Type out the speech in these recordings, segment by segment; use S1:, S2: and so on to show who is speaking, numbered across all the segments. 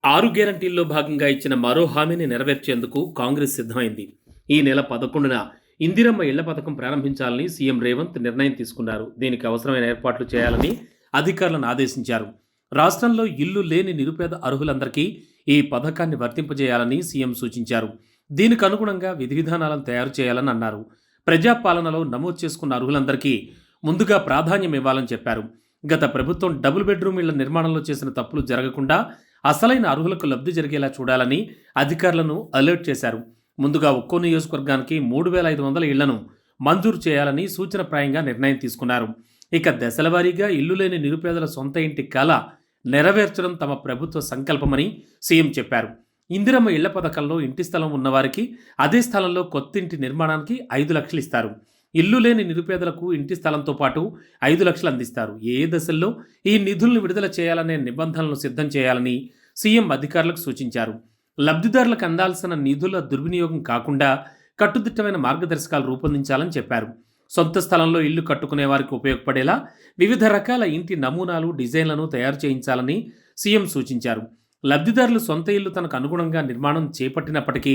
S1: 6 గ్యారంటీల్లో భాగంగా ఇచ్చిన మరో హామీని నెరవేర్చేందుకు కాంగ్రెస్ సిద్ధమైంది. ఈ నెల 11న ఇందిరమ్మ ఇళ్ల పథకం ప్రారంభించాలని సీఎం రేవంత్ నిర్ణయం తీసుకున్నారు. దీనికి అవసరమైన ఏర్పాట్లు చేయాలని అధికారులను ఆదేశించారు. రాష్ట్రంలో ఇల్లు లేని నిరుపేద అర్హులందరికీ ఈ పథకాన్ని వర్తింపజేయాలని సీఎం సూచించారు. దీనికి అనుగుణంగా విధి విధానాలను తయారు చేయాలని అన్నారు. ప్రజాపాలనలో నమోదు చేసుకున్న అర్హులందరికీ ముందుగా ప్రాధాన్యం ఇవ్వాలని చెప్పారు. గత ప్రభుత్వం డబుల్ బెడ్రూమ్ ఇళ్ల నిర్మాణంలో చేసిన తప్పులు జరగకుండా అసలైన అర్హులకు లబ్ధి జరిగేలా చూడాలని అధికారులను అలర్ట్ చేశారు. ముందుగా ఒక్కో నియోజకవర్గానికి 3,500 ఇళ్లను మంజూరు చేయాలని సూచనప్రాయంగా నిర్ణయం తీసుకున్నారు. ఇక దశలవారీగా ఇల్లు లేని నిరుపేదల సొంత ఇంటి కల నెరవేర్చడం తమ ప్రభుత్వ సంకల్పమని సీఎం చెప్పారు. ఇందిరమ్మ ఇళ్ల పథకంలో ఇంటి స్థలం ఉన్నవారికి అదే స్థలంలో కొత్తింటి నిర్మాణానికి 5 లక్షలు ఇస్తారు. ఇల్లు లేని నిరుపేదలకు ఇంటి స్థలంతో పాటు 5 లక్షలు అందిస్తారు. ఏ దశల్లో ఈ నిధులను విడుదల చేయాలనే నిబంధనలను సిద్ధం చేయాలని సీఎం అధికారులకు సూచించారు. లబ్ధిదారులకు అందాల్సిన నిధుల దుర్వినియోగం కాకుండా కట్టుదిట్టమైన మార్గదర్శకాలు రూపొందించాలని చెప్పారు. సొంత స్థలంలో ఇల్లు కట్టుకునే వారికి ఉపయోగపడేలా వివిధ రకాల ఇంటి నమూనాలు, డిజైన్లను తయారు చేయించాలని సీఎం సూచించారు. లబ్ధిదారులు సొంత ఇల్లు తనకు అనుగుణంగా నిర్మాణం చేపట్టినప్పటికీ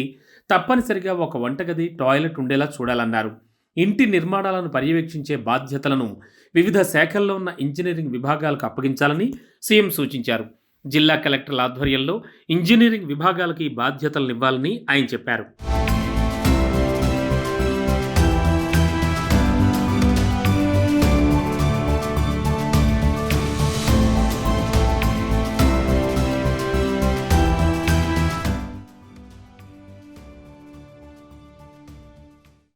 S1: తప్పనిసరిగా ఒక వంటగది, టాయిలెట్ ఉండేలా చూడాలన్నారు. ఇంటి నిర్మాణాలను పర్యవేక్షించే బాధ్యతలను వివిధ శాఖల్లో ఉన్న ఇంజనీరింగ్ విభాగాలకు అప్పగించాలని సీఎం సూచించారు. జిల్లా కలెక్టర్ల ఆధ్వర్యంలో ఇంజనీరింగ్ విభాగాలకు ఈ బాధ్యతలను ఇవ్వాలని ఆయన చెప్పారు.